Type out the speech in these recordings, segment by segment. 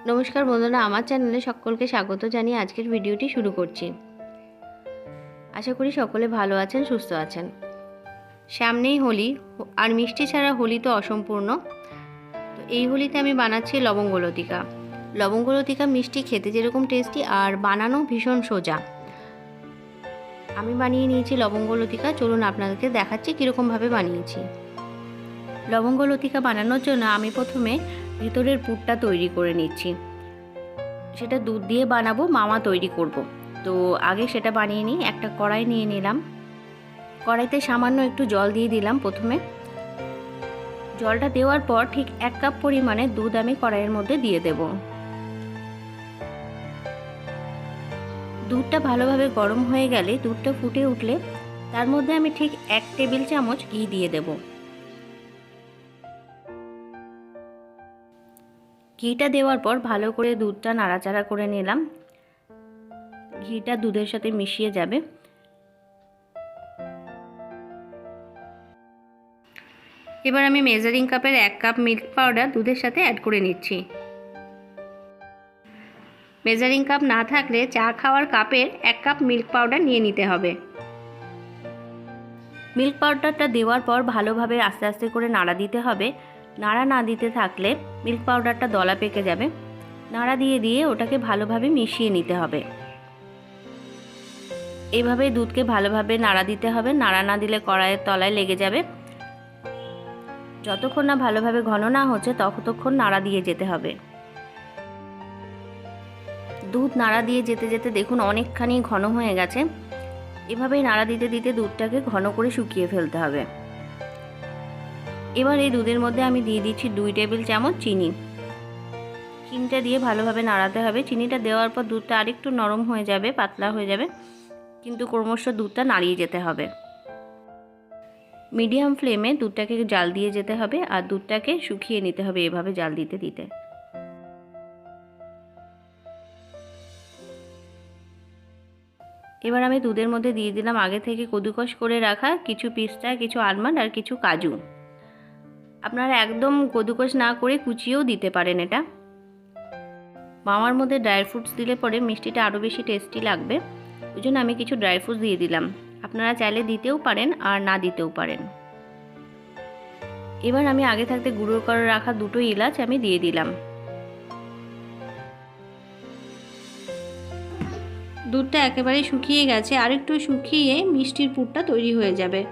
নমস্কার বন্ধুরা, আমার চ্যানেলে সকলকে স্বাগত জানিয়ে আজকের ভিডিওটি শুরু করছি। আশা করি সকলে ভালো আছেন, সুস্থ আছেন। সামনেই হোলি, আর মিষ্টি ছাড়া হোলি তো অসম্পূর্ণ। তো এই হোলিতে আমি বানাচ্ছি লবঙ্গ লতিকা। লবঙ্গ লতিকা মিষ্টি খেতে যেরকম টেস্টি, আর বানানো ভীষণ সোজা। আমি বানিয়ে নিয়েছি লবঙ্গ লতিকা। চলুন আপনাদেরকে দেখাচ্ছি কীরকমভাবে বানিয়েছি। লবঙ্গ লতিকা বানানোর জন্য আমি প্রথমে ভেতরের পুরটা তৈরি করে নিচ্ছি। সেটা দুধ দিয়ে বানাবো, মাওয়া তৈরি করব। তো আগে সেটা বানিয়ে নিই। একটা কড়াই নিয়ে নিলাম। কড়াইতে সামান্য একটু জল দিয়ে দিলাম প্রথমে। জলটা দেওয়ার পর ঠিক 1 কাপ পরিমাণে দুধ আমি কড়াইয়ের মধ্যে দিয়ে দেব। দুধটা ভালোভাবে গরম হয়ে গেলে, দুধটা ফুটে উঠলে তার মধ্যে আমি ঠিক 1 টেবিল চামচ ঘি দিয়ে দেব। ঘিটা দেওয়ার পর ভালো করে দুধটা নাড়াচাড়া করে নিলাম। ঘিটা দুধের সাথে মিশিয়ে যাবে। এবার আমি মেজারিং কাপের 1 কাপ মিল্ক পাউডার দুধের সাথে অ্যাড করে নিচ্ছি। মেজারিং কাপ না থাকলে চা খাওয়ার কাপের 1 কাপ মিল্ক পাউডার নিয়ে নিতে হবে। মিল্ক পাউডারটা দেওয়ার পর ভালোভাবে আস্তে আস্তে করে নাড়া দিতে হবে। নাড়া না দিতে থাকলে মিল্ক পাউডারটা দলা পেকে যাবে। নাড়া দিয়ে দিয়ে ওটাকে ভালোভাবে মিশিয়ে নিতে হবে। এইভাবে দুধকে ভালোভাবে নাড়া দিতে হবে। নাড়া না দিলে কড়াইয়ের তলায় লেগে যাবে। যতক্ষণ না ভালোভাবে ঘন না হচ্ছে ততক্ষণ নাড়া দিয়ে যেতে হবে। দুধ নাড়া দিয়ে যেতে যেতে দেখুন অনেকখানি ঘন হয়ে গেছে। এভাবেই নাড়া দিতে দিতে দুধটাকে ঘন করে শুকিয়ে ফেলতে হবে। এবার এই দুধের মধ্যে আমি দিয়ে দিচ্ছি 2 টেবিল চামচ চিনি। চিনিটা দিয়ে ভালোভাবে নাড়াতে হবে। চিনিটা দেওয়ার পর দুধটা আরেকটু নরম হয়ে যাবে, পাতলা হয়ে যাবে, কিন্তু ক্রমশ দুধটা নাড়িয়ে যেতে হবে। মিডিয়াম ফ্লেমে দুধটাকে জাল দিয়ে যেতে হবে, আর দুধটাকে শুকিয়ে নিতে হবে এভাবে জাল দিতে দিতে। এবার আমি দুধের মধ্যে দিয়ে দিলাম আগে থেকে কদুকস করে রাখা কিছু পিস্তা, কিছু আলমন্ড আর কিছু কাজু। আপনারা একদম কদুকস না করে কুচিয়েও দিতে পারেন। এটা মাওয়ার মধ্যে ড্রাই ফ্রুটস দিলে পরে মিষ্টিটা আরও বেশি টেস্টি লাগবে। ওই জন্য আমি কিছু ড্রাই ফ্রুটস দিয়ে দিলাম। আপনারা চাইলে দিতেও পারেন আর না দিতেও পারেন। এবার আমি আগে থাকতে গুঁড়ো করে রাখা 2টো এলাচ আমি দিয়ে দিলাম। দুধটা একেবারে শুকিয়ে গেছে, আর একটু শুকিয়ে মিষ্টির পুরটা তৈরি হয়ে যাবে।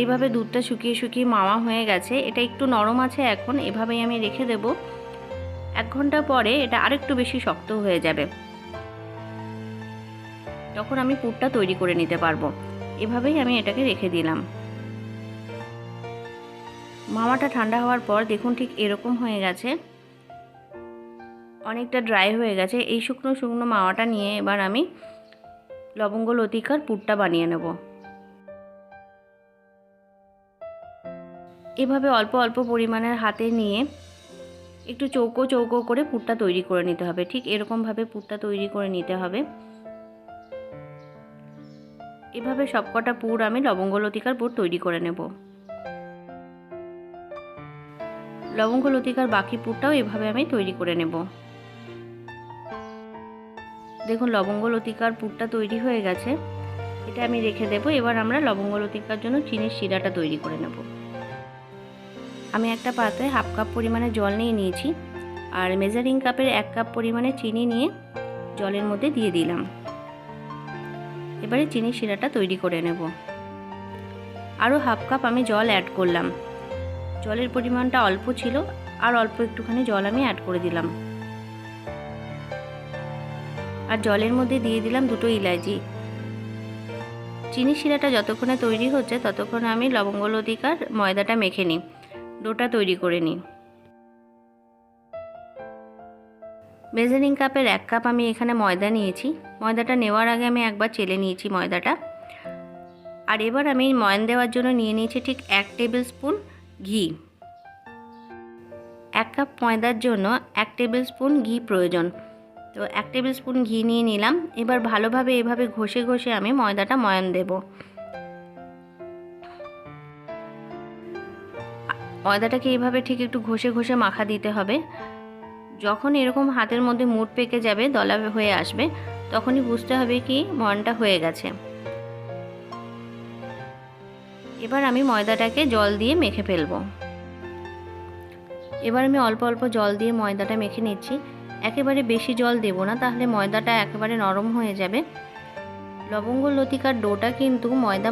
এইভাবে দুধটা শুকিয়ে শুকিয়ে মাওয়া হয়ে গেছে। এটা একটু নরম আছে এখন। এভাবেই আমি রেখে দেব। 1 ঘন্টা পরে এটা আরেকটু বেশি শক্ত হয়ে যাবে। তখন আমি পুরটা তৈরি করে নিতে পারবো। এভাবেই আমি এটাকে রেখে দিলাম। মাওয়াটা ঠান্ডা হওয়ার পর দেখুন ঠিক এরকম হয়ে গেছে, অনেকটা ড্রাই হয়ে গেছে। এই শুকনো শুকনো মাওয়াটা নিয়ে এবার আমি লবঙ্গ লতিকার পুরটা বানিয়ে নেব। এভাবে অল্প অল্প পরিমাণের হাতে নিয়ে একটু চৌকো চৌকো করে পুরটা তৈরি করে নিতে হবে। ঠিক এরকমভাবে পুরটা তৈরি করে নিতে হবে। এভাবে সবকটা পুর আমি লবঙ্গ লতিকার পুর তৈরি করে নেব। লবঙ্গ লতিকার বাকি পুরটাও এভাবে আমি তৈরি করে নেব। দেখুন লবঙ্গ লতিকার পুরটা তৈরি হয়ে গেছে। এটা আমি রেখে দেব। এবার আমরা লবঙ্গ লতিকার জন্য চিনির শিরাটা তৈরি করে নেব। আমি একটা পাত্রে 1/2 কাপ পরিমাণে জল নিয়ে নিয়েছি, আর মেজারিং কাপের 1 কাপ পরিমাণে চিনি নিয়ে জলের মধ্যে দিয়ে দিলাম। এবারে চিনির শিরাটা তৈরি করে নেব। আরও 1/2 কাপ আমি জল অ্যাড করলাম। জলের পরিমাণটা অল্প ছিল, আর অল্প একটুখানি জল আমি অ্যাড করে দিলাম। আর জলের মধ্যে দিয়ে দিলাম 2টো ইলাচি। চিনি শিরাটা যতক্ষণে তৈরি হচ্ছে ততক্ষণে আমি লবঙ্গ লতিকার ময়দাটা মেখে নিই, ডোটা তৈরি করে নিই। মেজারিং কাপের 1 কাপ আমি এখানে ময়দা নিয়েছি। ময়দাটা নেওয়ার আগে আমি একবার চেলে নিয়েছি ময়দাটা। আর এবার আমি ময়ান দেওয়ার জন্য নিয়ে নিয়েছি ঠিক 1 টেবিল স্পুন ঘি। 1 কাপ ময়দার জন্য 1 টেবিল স্পুন ঘি প্রয়োজন। তো 1 টেবিল স্পুন ঘি নিয়ে নিলাম। এবার ভালোভাবে এভাবে ঘষে ঘষে আমি ময়দাটা ময়ান দেব। ময়দাটাকে এইভাবে ঠিক একটু ঘষে ঘষে মাখা দিতে হবে। যখন এরকম হাতের মধ্যে মুঠ পেকে যাবে, দলা হয়ে আসবে, তখনই বুঝতে হবে কি ময়ানটা হয়ে গেছে। এবার আমি ময়দাটাকে জল দিয়ে মেখে ফেলবো। এবার আমি অল্প অল্প জল দিয়ে ময়দাটা মেখে নিচ্ছি। একেবারে বেশি জল দেব না, তাহলে ময়দাটা একেবারে নরম হয়ে যাবে। লবঙ্গ লতিকার ডোটা কিন্তু ময়দা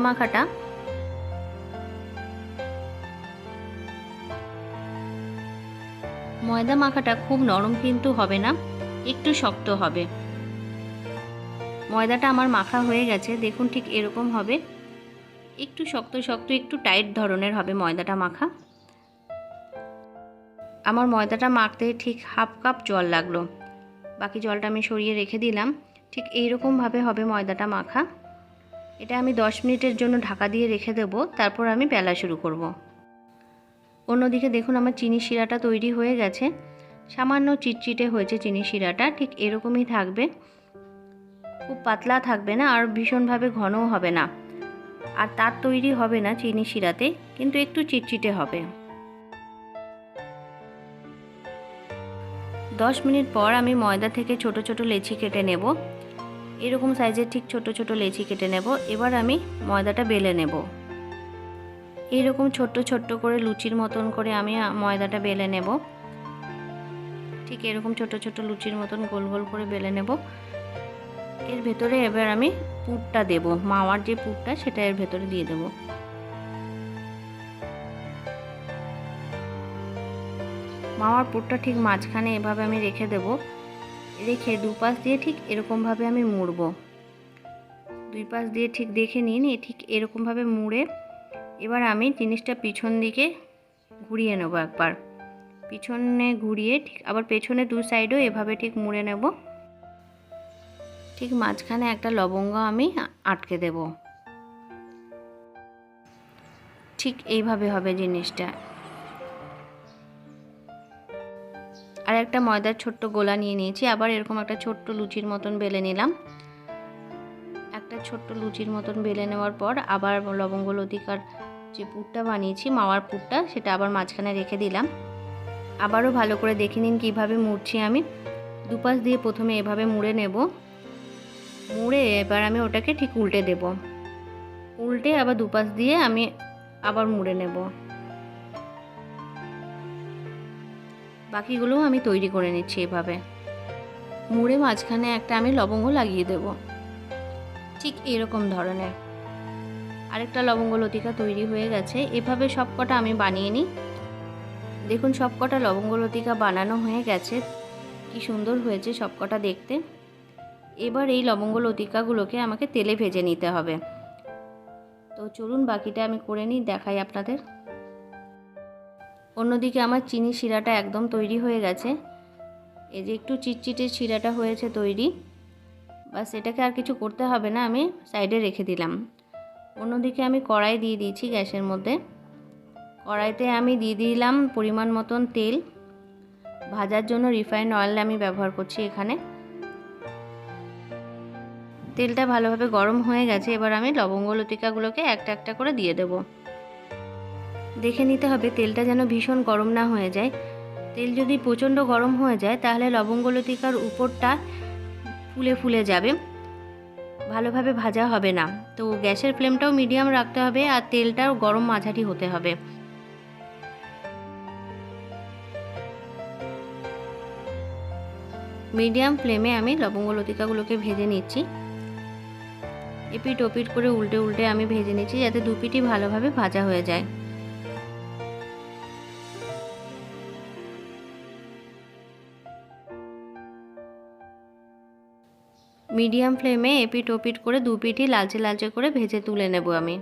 মাখাটা খুব নরম কিন্তু হবে না, একটু শক্ত হবে। ময়দাটা আমার মাখা হয়ে গেছে, দেখুন ঠিক এরকম হবে, একটু শক্ত শক্ত, একটু টাইট ধরনের হবে ময়দাটা মাখা। আমার ময়দাটা মাখতে ঠিক হাফ কাপ জল লাগলো, বাকি জলটা আমি সরিয়ে রেখে দিলাম। ঠিক এইরকমভাবে হবে ময়দাটা মাখা। এটা আমি 10 মিনিটের জন্য ঢাকা দিয়ে রেখে দেবো, তারপর আমি বেলা শুরু করব। অন্যদিকে দেখুন আমার চিনি শিরাটা তৈরি হয়ে গেছে, সামান্য চিটচিটে হয়েছে চিনি শিরাটা, ঠিক এরকমই থাকবে, খুব পাতলা থাকবে না আর ভীষণভাবে ঘনও হবে না, আর তার তৈরি হবে না চিনি শিরাতে, কিন্তু একটু চিটচিটে হবে। 10 মিনিট পর আমি ময়দা থেকে ছোট ছোট লেচি কেটে নেব, এরকম সাইজের ঠিক ছোট ছোট লেচি কেটে নেব। এবার আমি ময়দাটা বেলে নেব, এইরকম ছোট্ট ছোট্ট করে লুচির মতন করে আমি ময়দাটা বেলে নেব। ঠিক এরকম ছোট ছোট লুচির মতন গোল গোল করে বেলে নেব। এর ভেতরে এবার আমি পুরটা দেব, মাওয়ার যে পুরটা সেটা এর ভেতরে দিয়ে দেব। মাওয়ার পুরটা ঠিক মাঝখানে এভাবে আমি রেখে দেব, রেখে দুপাশ দিয়ে ঠিক এরকমভাবে আমি মুড়ব। দুই পাশ দিয়ে ঠিক দেখে নিন, ঠিক এরকমভাবে মুড়ে এবার আমি জিনিসটা পিছন দিকে ঘুরিয়ে নেব, একবার পিছনে ঘুরিয়ে ঠিক আবার পেছনে দু সাইডও এভাবে ঠিক মুড়ে নেব। ঠিক মাঝখানে একটা লবঙ্গ আমি আটকে দেব, ঠিক এইভাবে হবে জিনিসটা। আর একটা ময়দার ছোট্ট গোলা নিয়ে নিয়েছি, আবার এরকম একটা ছোট্ট লুচির মতন বেলে নিলাম। একটা ছোট্ট লুচির মতন বেলে নেওয়ার পর আবার লবঙ্গ লতিকার যে পুরটা বানিয়েছি, মাওয়ার পুরটা, সেটা আবার মাঝখানে রেখে দিলাম। আবারও ভালো করে দেখে নিন কীভাবে মুড়ছি আমি। দুপাশ দিয়ে প্রথমে এভাবে মুড়ে নেব, মুড়ে এবার আমি ওটাকে ঠিক উল্টে দেব, উল্টে আবার দুপাশ দিয়ে আমি আবার মুড়ে নেব। বাকিগুলোও আমি তৈরি করে নিচ্ছি এভাবে। মুড়ে মাঝখানে একটা আমি লবঙ্গ লাগিয়ে দেব, ঠিক এরকম ধরনের। আরেকটা লবঙ্গ লতিকা তৈরি হয়ে গেছে। এভাবে সবকটা আমি বানিয়ে নিই। দেখুন সবকটা লবঙ্গ লতিকা বানানো হয়ে গেছে, কি সুন্দর হয়েছে সবকটা দেখতে। এবার এই লবঙ্গ লতিকাগুলোকে আমাকে তেলে ভেজে নিতে হবে। তো চলুন বাকিটা আমি করে নিই, দেখাই আপনাদের। অন্যদিকে আমার চিনি শিরাটা একদম তৈরি হয়ে গেছে, এই যে একটু চিটচিটে শিরাটা হয়েছে তৈরি, বাস এটাকে আর কিছু করতে হবে না, আমি সাইডে রেখে দিলাম। অন্যদিকে আমি কড়াই দিয়ে দিয়েছি গ্যাসের মধ্যে। কড়াইতে আমি দিয়ে দিলাম পরিমাণ মতন তেল। ভাজার জন্য রিফাইন্ড অয়েল আমি ব্যবহার করছি এখানে। তেলটা ভালোভাবে গরম হয়ে গেছে, এবার আমি লবঙ্গ লতিকাগুলোকে একটা একটা করে দিয়ে দেব। দেখে নিতে হবে তেলটা যেন ভীষণ গরম না হয়ে যায়। তেল যদি প্রচণ্ড গরম হয়ে যায় তাহলে লবঙ্গ লতিকার উপরটা ফুলে ফুলে যাবে, ভালোভাবে ভাজা হবে না। তো গ্যাসের ফ্লেমটাও মিডিয়াম রাখতে হবে, আর তেলটাও গরম মাঝারি হতে হবে। মিডিয়াম ফ্লেমে আমি লবঙ্গ লতিকাগুলোকে ভেজে নিচ্ছি। এপিট ওপিট করে উল্টে উল্টে আমি ভেজে নিচ্ছি, যাতে দুপিটি ভালোভাবে ভাজা হয়ে যায়। মিডিয়াম ফ্লেমে এপিট ওপিট করে দুপিটি লালচে লালচে করে ভেজে তুলে নেব আমি।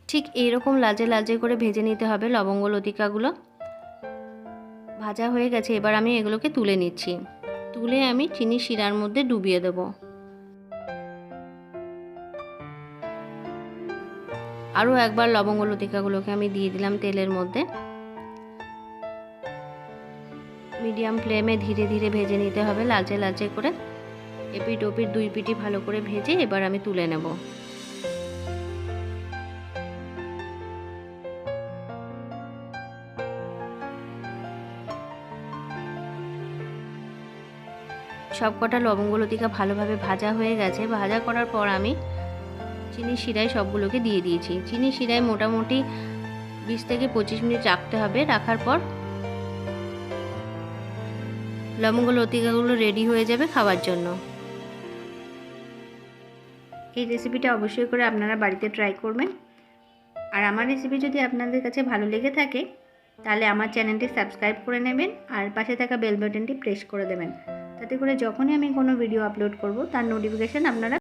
ঠিক এইরকম লালচে লালচে করে ভেজে নিতে হবে লবঙ্গ লতিকাগুলো। ভাজা হয়ে গেছে, এবার আমি এগুলোকে তুলে নিচ্ছি। তুলে আমি চিনি শিরার মধ্যে ডুবিয়ে দেব। আরও একবার লবঙ্গ লতিকাগুলোকে আমি দিয়ে দিলাম তেলের মধ্যে। মিডিয়াম ফ্লেমে ধীরে ধীরে ভেজে নিতে হবে লালচে লালচে করে। এপিঠ ওপিঠ দুই পিঠই ভালো করে ভেজে এবার আমি তুলে নেব। সব কটা লবঙ্গ লতিকা ভালোভাবে ভাজা হয়ে গেছে। ভাজা করার পর আমি চিনির শিরায় সবগুলোকে দিয়ে দিয়েছি। চিনির শিরায় মোটামুটি 20 থেকে 25 মিনিট রাখতে হবে। রাখার পর লবঙ্গ লতিকাগুলো রেডি হয়ে যাবে খাওয়ার জন্য। এই রেসিপিটা অবশ্যই করে আপনারা বাড়িতে ট্রাই করবেন। আর আমার রেসিপি যদি আপনাদের কাছে ভালো লেগে থাকে তাহলে আমার চ্যানেলটি সাবস্ক্রাইব করে নেবেন আর পাশে থাকা বেল বাটনটি প্রেস করে দেবেন, তাতে করে যখনই আমি কোনো ভিডিও আপলোড করব তার নোটিফিকেশান আপনারা